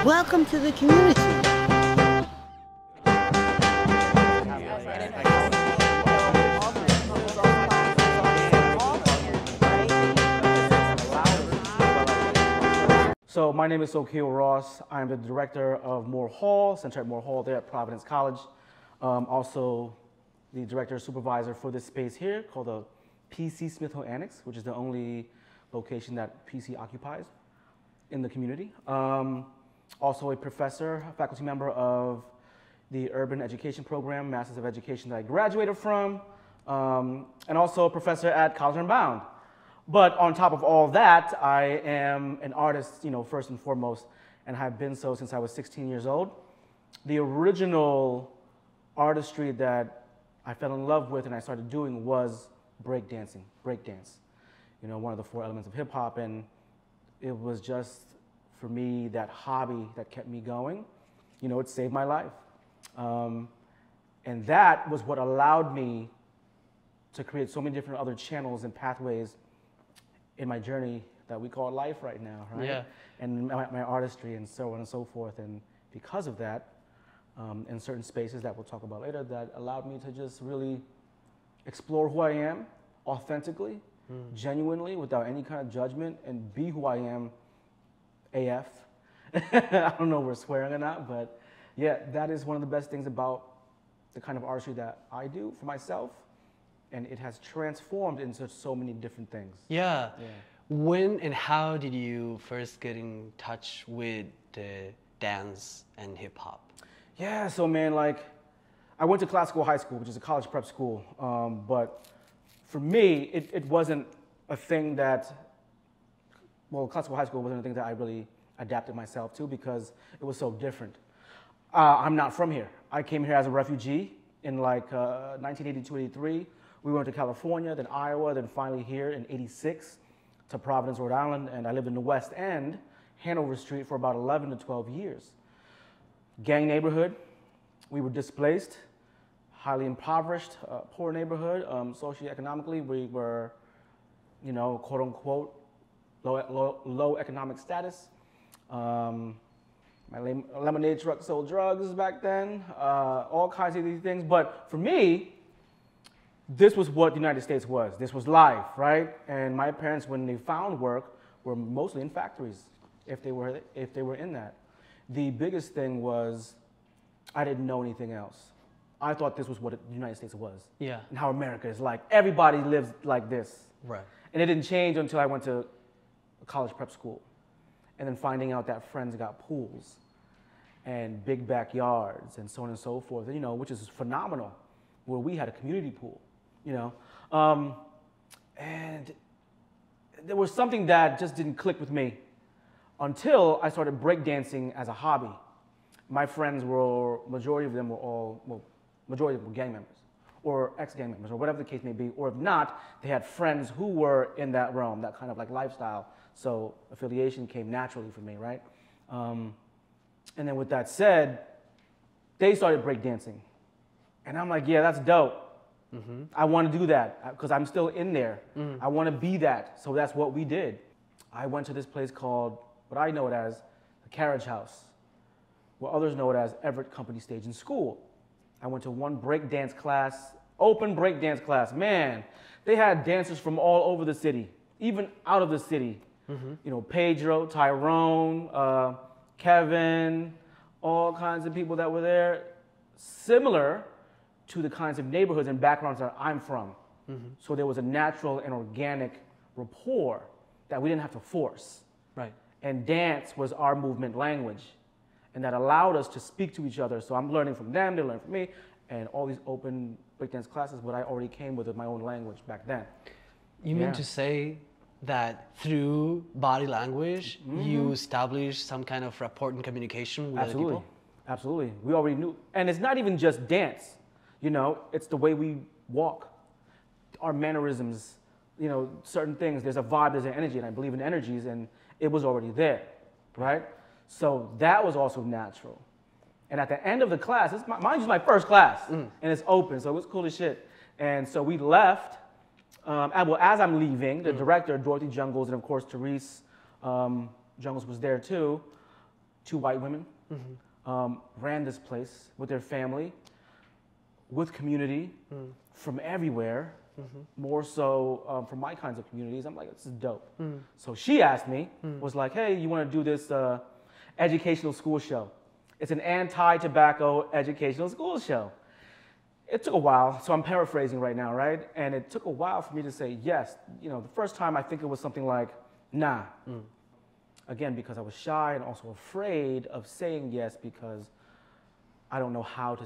Welcome to the community. So my name is Sokeo. I'm the director of Moore Hall, Center at Moore Hall there at Providence College. Also the director supervisor for this space here called the PC Smith Hill Annex, which is the only location that PC occupies in the community. Also a professor, a faculty member of the Urban Education Program, Masters of Education that I graduated from, and also a professor at College Unbound. But on top of all that, I am an artist, first and foremost, and have been so since I was 16 years old. The original artistry that I fell in love with and I started doing was breakdance. One of the 4 elements of hip hop, and it was just, for me, that hobby that kept me going. It saved my life. And that was what allowed me to create so many different other channels and pathways in my journey that we call life right now, right? Yeah. And my artistry and so on and so forth. And because of that, in certain spaces that we'll talk about later, that allowed me to just really explore who I am authentically, genuinely, without any kind of judgment, and be who I am AF. I don't know if we're swearing or not, but yeah, that is one of the best things about the kind of artistry that I do for myself. And it has transformed into so many different things. Yeah. When and how did you first get in touch with the dance and hip hop? Yeah, so man, I went to classical high school, which is a college prep school. But for me, it wasn't a thing that, classical high school wasn't a thing that I really adapted myself to because it was so different. I'm not from here. I came here as a refugee in 1982, 83. We went to California, then Iowa, then finally here in '86 to Providence, Rhode Island, and I lived in the West End, Hanover Street, for about 11 to 12 years. Gang neighborhood, we were displaced, highly impoverished, poor neighborhood. Socioeconomically, we were, quote unquote, low economic status. My lemonade truck sold drugs back then, all kinds of these things. But for me, this was what the United States was. This was life, right? And my parents, when they found work, were mostly in factories, if they were in that. The biggest thing was I didn't know anything else. I thought this was what the United States was. Yeah. And how America is like. Everybody lives like this. Right. And it didn't change until I went to a college prep school. And then finding out that friends got pools and big backyards and so on and so forth, which is phenomenal, where we had a community pool. And there was something that just didn't click with me until I started breakdancing as a hobby. My friends majority of them were gang members or ex-gang members or whatever the case may be, or if not, they had friends who were in that realm, that kind of lifestyle. So affiliation came naturally for me, right? And then with that said, they started breakdancing. And I'm like, yeah, that's dope. I want to do that because I'm still in there. I want to be that. So that's what we did. I went to this place called, what I know it as, the Carriage House, what others know it as Everett Company Stage and School. I went to one breakdance class, open breakdance class. Man, they had dancers from all over the city, even out of the city. Pedro, Tyrone, Kevin, all kinds of people that were there, similar to the kinds of neighborhoods and backgrounds that I'm from. So there was a natural and organic rapport that we didn't have to force. Right. And dance was our movement language. And that allowed us to speak to each other. So I'm learning from them, they learn from me, and all these open breakdance classes, but I already came with my own language back then. You mean to say that through body language, you establish some kind of rapport and communication with other people? Absolutely. We already knew. And it's not even just dance. It's the way we walk, our mannerisms, certain things. There's a vibe, there's an energy, and I believe in energies, and it was already there, right? So that was also natural. And at the end of the class, mind you, my first class, and it's open, so it was cool as shit. And so we left. As I'm leaving, the director, Dorothy Jungles, and of course Therese Jungles was there too. 2 white women, ran this place with their family, with community from everywhere, more so from my kinds of communities. I'm like, this is dope. So she asked me, was like, hey, you want to do this educational school show? It's an anti-tobacco educational school show. It took a while, so I'm paraphrasing right now, right? And it took a while for me to say yes. You know, the first time I think it was something like, nah. Again, because I was shy and also afraid of saying yes because I don't know how to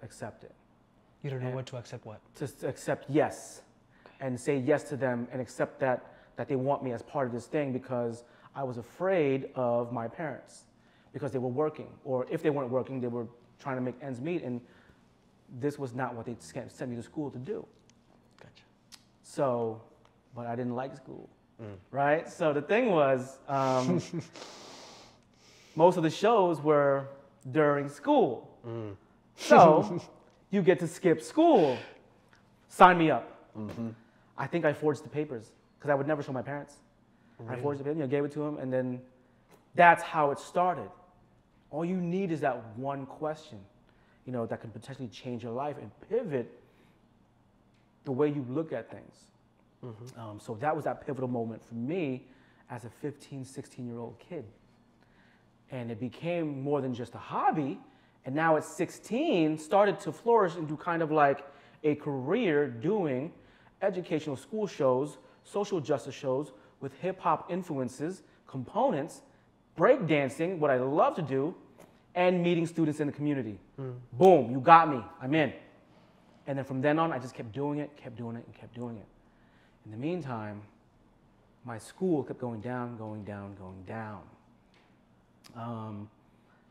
accept it. You don't know what to accept what? To accept yes and say yes to them and accept that they want me as part of this thing because I was afraid of my parents because they were working, or if they weren't working, they were trying to make ends meet, and this was not what they sent me to school to do. Gotcha. So, but I didn't like school, right? So the thing was, most of the shows were during school. So you get to skip school. Sign me up. I think I forged the papers because I would never show my parents. Really? I forged the papers, gave it to them, and then that's how it started. All you need is that one question, that can potentially change your life and pivot the way you look at things. So that was that pivotal moment for me as a 15, 16-year-old kid. And it became more than just a hobby. And now at 16, started to flourish into kind of like a career doing educational school shows, social justice shows with hip hop influences, components, breakdancing, what I love to do, and meeting students in the community. Boom, you got me, I'm in. And then from then on, I just kept doing it, and kept doing it. In the meantime, my school kept going down.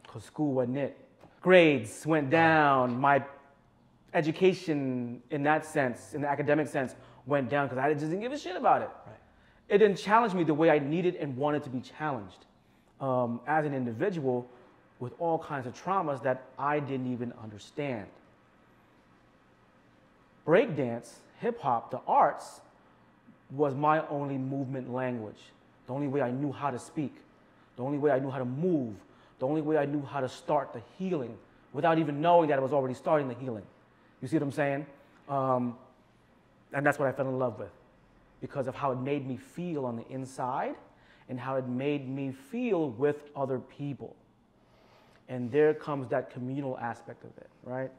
Because school wasn't it. Grades went down. My education in that sense, in the academic sense, went down because I just didn't give a shit about it. Right. It didn't challenge me the way I needed and wanted to be challenged as an individual with all kinds of traumas that I didn't even understand. Breakdance, hip hop, the arts was my only movement language. The only way I knew how to speak. The only way I knew how to move. The only way I knew how to start the healing without even knowing that I was already starting the healing. You see what I'm saying? And that's what I fell in love with because of how it made me feel on the inside and how it made me feel with other people. And there comes that communal aspect of it, right?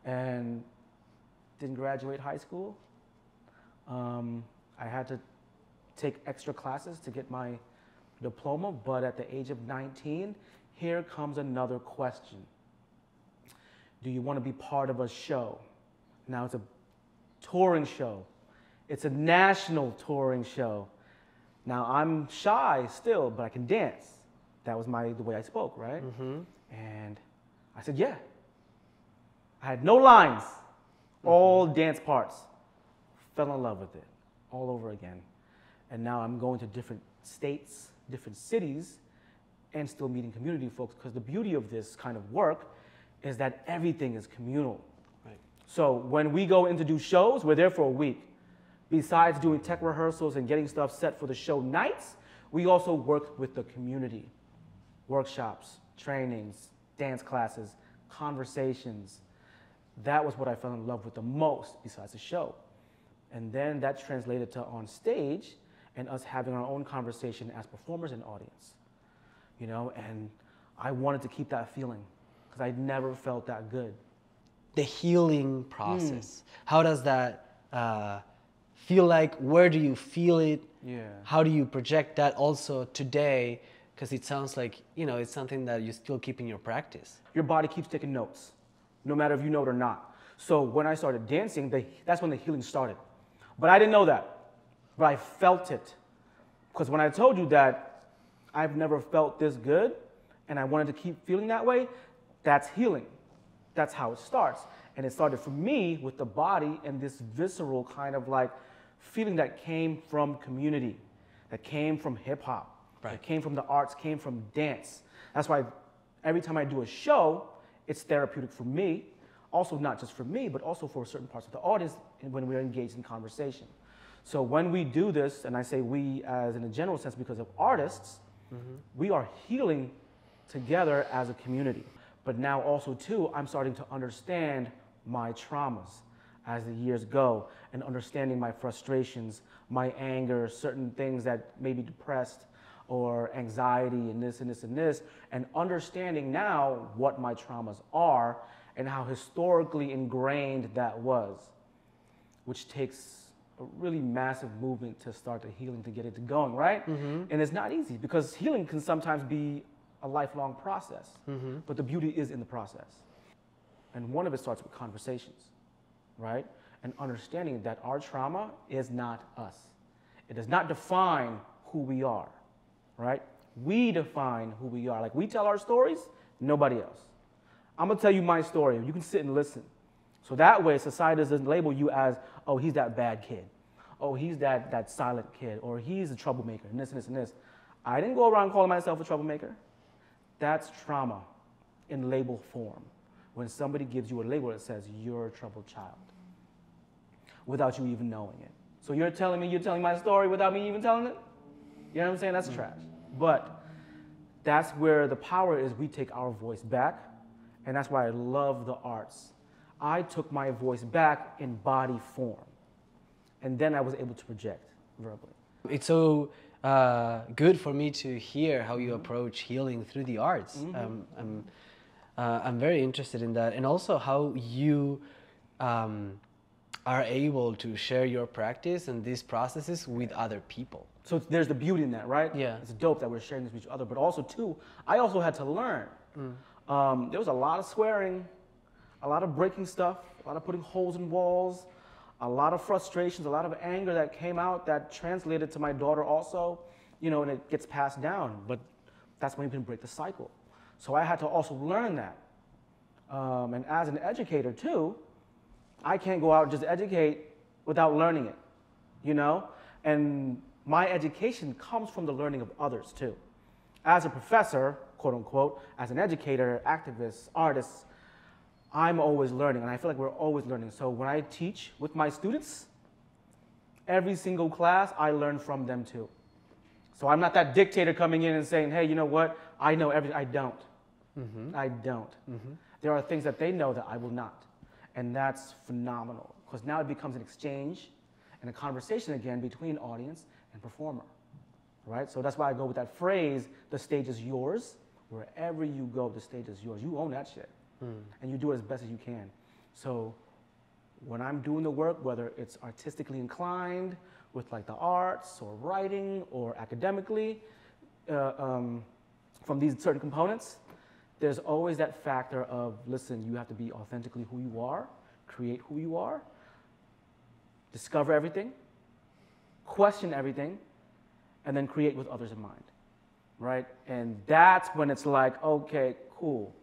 And didn't graduate high school. I had to take extra classes to get my diploma, but at the age of 19, here comes another question. Do you want to be part of a show? Now it's a touring show. It's a national touring show. Now I'm shy still, but I can dance. That was the way I spoke, right? And I said, yeah. I had no lines, all dance parts. Fell in love with it all over again. And now I'm going to different states, different cities, and still meeting community folks, because the beauty of this kind of work is that everything is communal. Right. So when we go in to do shows, we're there for a week. Besides doing tech rehearsals and getting stuff set for the show nights, we also work with the community. Workshops, trainings, dance classes, conversations. That was what I fell in love with the most besides the show. And then that translated to on stage and us having our own conversation as performers and audience. And I wanted to keep that feeling because I'd never felt that good. The healing process. How does that feel like? Where do you feel it? Yeah. How do you project that also today? Because it sounds like, it's something that you still keep in your practice. Your body keeps taking notes, no matter if you know it or not. So when I started dancing, that's when the healing started. But I didn't know that, but I felt it. Because when I told you that I've never felt this good and I wanted to keep feeling that way, that's healing. That's how it starts. And it started for me with the body and this visceral kind of like feeling that came from community, that came from hip hop, right. That came from the arts, came from dance. That's why every time I do a show, it's therapeutic for me. Also not just for me, but also for certain parts of the audience when we're engaged in conversation. So when we do this, and I say we as in a general sense because of artists, we are healing together as a community. But now also too, I'm starting to understand my traumas as the years go, and understanding my frustrations, my anger, certain things that may be depressed or anxiety and this and this and this, and understanding now what my traumas are and how historically ingrained that was, which takes a really massive movement to start the healing to get it going, right? And it's not easy because healing can sometimes be a lifelong process, but the beauty is in the process. And one of it starts with conversations, right? And understanding that our trauma is not us. It does not define who we are, right? We define who we are. Like we tell our stories, nobody else. I'm gonna tell you my story. You can sit and listen. So that way society doesn't label you as, oh, he's that bad kid. Oh, he's that silent kid. Or he's a troublemaker and this and this and this. I didn't go around calling myself a troublemaker. That's trauma in label form. When somebody gives you a label that says you're a troubled child without you even knowing it. So you're telling my story without me even telling it? You know what I'm saying? That's trash. But that's where the power is. We take our voice back, and that's why I love the arts. I took my voice back in body form, and then I was able to project verbally. It's so good for me to hear how you approach healing through the arts. I'm very interested in that, and also how you are able to share your practice and these processes with other people. So there's the beauty in that, right? Yeah. It's dope that we're sharing this with each other, but also too, I also had to learn. There was a lot of swearing, a lot of breaking stuff, a lot of putting holes in walls, a lot of frustrations, a lot of anger that came out that translated to my daughter also, you know, and it gets passed down, but that's when you can break the cycle. So I had to also learn that. And as an educator too, I can't go out and just educate without learning it, you know? And my education comes from the learning of others too. As a professor, quote unquote, as an educator, activist, artist, I'm always learning, and I feel like we're always learning. So when I teach with my students, every single class, I learn from them too. So I'm not that dictator coming in and saying, hey, you know what, I know everything. I don't. I don't. There are things that they know that I will not. And that's phenomenal, because now it becomes an exchange and a conversation again between audience and performer, right? So that's why I go with that phrase, the stage is yours. Wherever you go, the stage is yours. You own that shit. And you do it as best as you can. So when I'm doing the work, whether it's artistically inclined with like the arts or writing or academically, from these certain components, there's always that factor of, listen, you have to be authentically who you are, create who you are, discover everything, question everything, and then create with others in mind, right? And that's when it's like, okay, cool.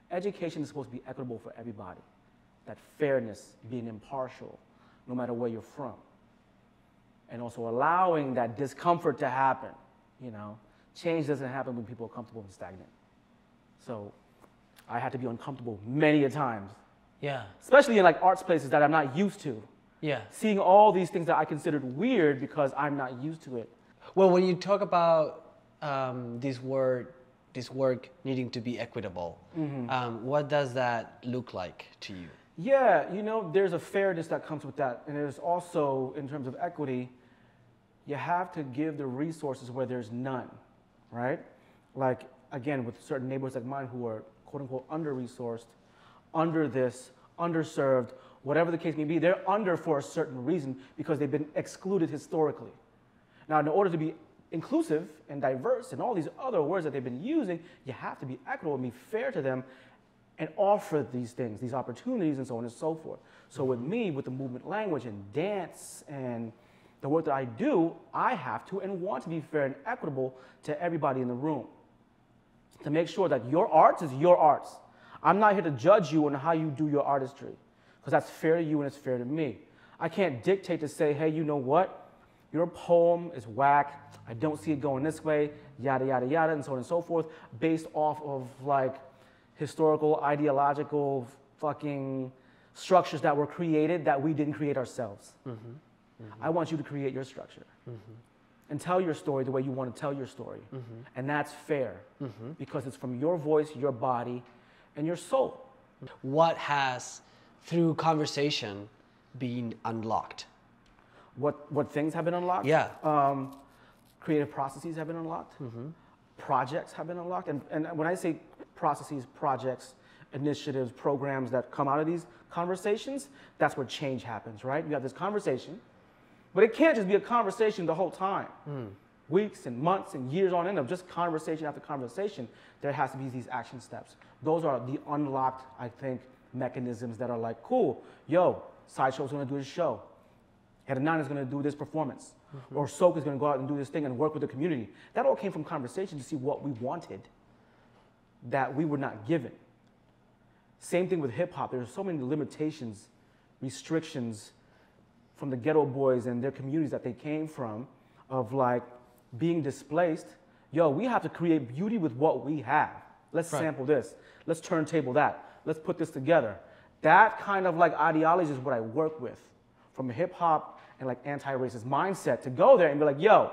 Education is supposed to be equitable for everybody. That fairness, being impartial, no matter where you're from. And also allowing that discomfort to happen, you know? Change doesn't happen when people are comfortable and stagnant. So I had to be uncomfortable many a times. Yeah. Especially in like arts places that I'm not used to. Yeah. Seeing all these things that I considered weird because I'm not used to it. Well, when you talk about this work needing to be equitable, what does that look like to you? Yeah, you know, there's a fairness that comes with that. And there's also, in terms of equity, you have to give the resources where there's none, right? Like, again, with certain neighborhoods like mine who are quote-unquote under-resourced, under this, underserved, whatever the case may be, they're under for a certain reason because they've been excluded historically. Now, in order to be inclusive and diverse and all these other words that they've been using, you have to be equitable and be fair to them and offer these things, these opportunities and so on and so forth. So with me, with the movement language and dance and the work that I do, I have to and want to be fair and equitable to everybody in the room, to make sure that your arts is your arts. I'm not here to judge you on how you do your artistry, because that's fair to you and it's fair to me. I can't dictate to say, hey, you know what? Your poem is whack. I don't see it going this way, yada, yada, yada, and so on and so forth, based off of like historical, ideological fucking structures that were created that we didn't create ourselves. I want you to create your structure. and tell your story the way you want to tell your story. And that's fair because it's from your voice, your body, and your soul. What has, through conversation, been unlocked? What things have been unlocked? Yeah. Creative processes have been unlocked. Projects have been unlocked. And when I say processes, projects, initiatives, programs that come out of these conversations, that's where change happens, right? You have this conversation, but it can't just be a conversation the whole time. Weeks and months and years on end of just conversation after conversation, there has to be these action steps. Those are the unlocked, I think, mechanisms that are like, cool, yo, Sideshow's gonna do his show. Hernán is gonna do this performance. Or Sok is gonna go out and do this thing and work with the community. That all came from conversation to see what we wanted that we were not given. Same thing with hip hop. There's so many limitations, restrictions from the ghetto boys and their communities that they came from of like being displaced. Yo, we have to create beauty with what we have. Let's sample this. Let's turntable that. Let's put this together. That kind of like ideology is what I work with from hip hop and like anti-racist mindset to go there and be like, yo,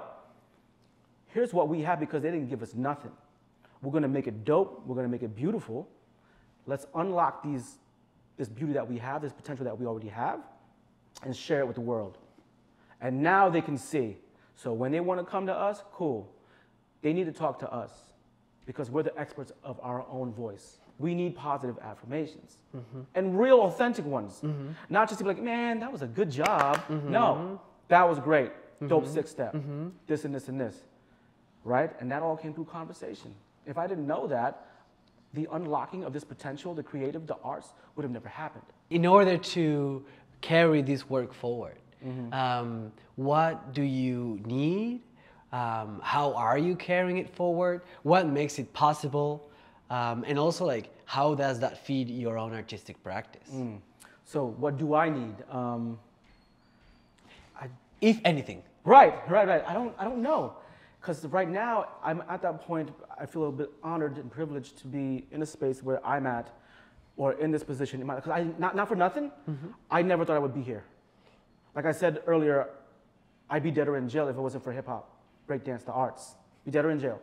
here's what we have because they didn't give us nothing. We're gonna make it dope. We're gonna make it beautiful. Let's unlock this beauty that we have, this potential that we already have, and share it with the world. And now they can see. So when they want to come to us, cool. They need to talk to us because we're the experts of our own voice. We need positive affirmations and real authentic ones. Not just to be like, man, that was a good job. No, that was great. Dope 6-step. This and this and this. Right? And that all came through conversation. If I didn't know that, the unlocking of this potential, the creative, the arts, would have never happened. In order to carry this work forward, what do you need? How are you carrying it forward? What makes it possible? And also, like, how does that feed your own artistic practice? So what do I need? If anything. Right. I don't know. Because right now, I'm at that point, I feel a bit honored and privileged to be in a space where I'm at, or in this position. Because not for nothing, I never thought I would be here. Like I said earlier, I'd be dead or in jail if it wasn't for hip hop, breakdance, the arts. Be dead or in jail.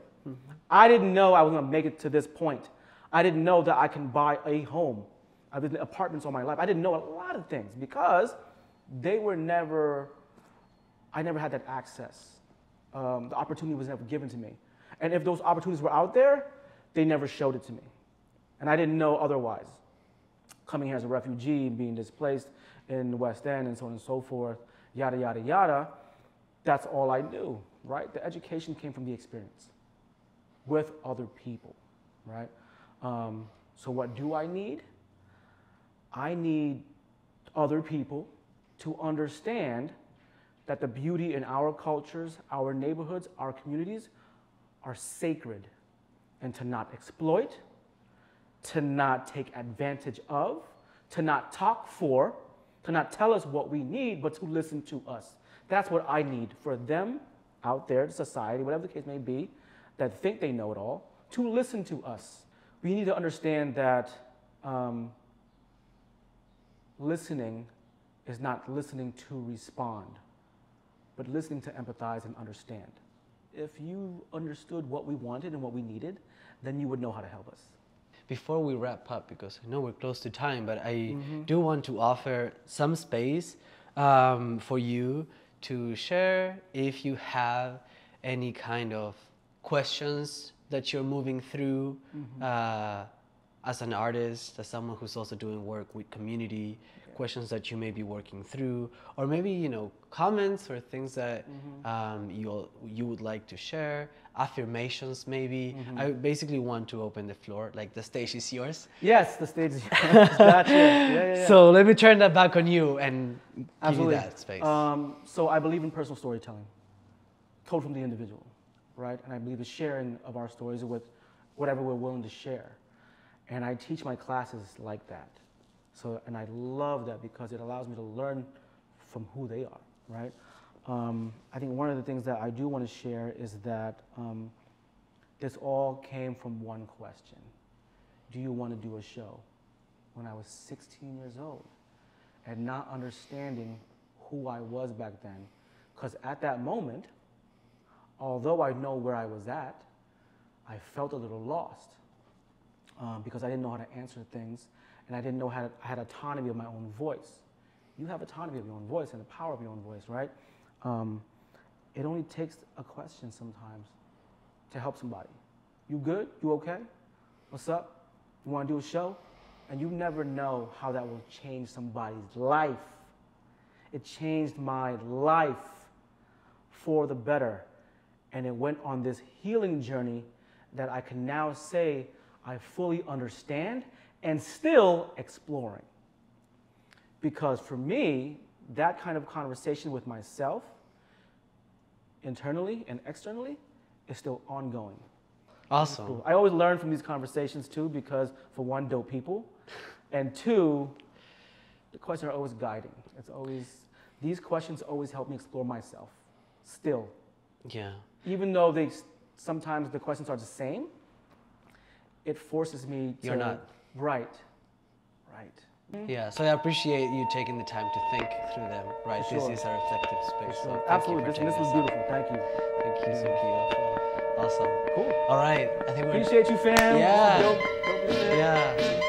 I didn't know I was gonna make it to this point. I didn't know that I can buy a home. I've been in apartments all my life. I didn't know a lot of things because they were never, I never had that access. The opportunity was never given to me. And if those opportunities were out there, they never showed it to me. And I didn't know otherwise. Coming here as a refugee, being displaced in the West End and so on and so forth, yada, yada, yada, that's all I knew, right? The education came from the experience with other people, right? So what do I need? I need other people to understand that the beauty in our cultures, our neighborhoods, our communities are sacred, and to not exploit, to not take advantage of, to not talk for, to not tell us what we need, but to listen to us. That's what I need for them out there, society, whatever the case may be, that think they know it all, to listen to us. We need to understand that listening is not listening to respond, but listening to empathize and understand. If you understood what we wanted and what we needed, then you would know how to help us. Before we wrap up, because I know we're close to time, but I do want to offer some space for you to share if you have any kind of questions that you're moving through as an artist, as someone who's also doing work with community, questions that you may be working through, or maybe, you know, comments or things that you would like to share, affirmations maybe. I basically want to open the floor, like the stage is yours. Yes, the stage is yours. Gotcha. Yeah. So let me turn that back on you and give you that space. So I believe in personal storytelling, told from the individual, right? And I believe the sharing of our stories with whatever we're willing to share. And I teach my classes like that. So, and I love that because it allows me to learn from who they are, right? I think one of the things that I do want to share is that this all came from one question. Do you want to do a show? When I was 16 years old and not understanding who I was back then. Because at that moment, although I know where I was at, I felt a little lost because I didn't know how to answer things, and I didn't know how I had autonomy of my own voice. You have autonomy of your own voice and the power of your own voice, right? It only takes a question sometimes to help somebody. You good? You okay? What's up? You want to do a show? And you never know how that will change somebody's life. It changed my life for the better. And it went on this healing journey that I can now say I fully understand and still exploring. Because for me, that kind of conversation with myself, internally and externally, is still ongoing. Awesome. Cool. I always learn from these conversations too, because for one, dope people, and two, the questions are always guiding. It's always, these questions always help me explore myself, still. Yeah. Even though sometimes the questions are the same, it forces me to. You're not. Right. Yeah, so I appreciate you taking the time to think through them, right? For sure. This is a reflective space. For So sure. thank Absolutely. you for This taking was this beautiful. Thank you. Thank you, Sokeo. Awesome. Cool. All right. I think we're. Appreciate you, fam. Yeah. Dope as shit. Yeah.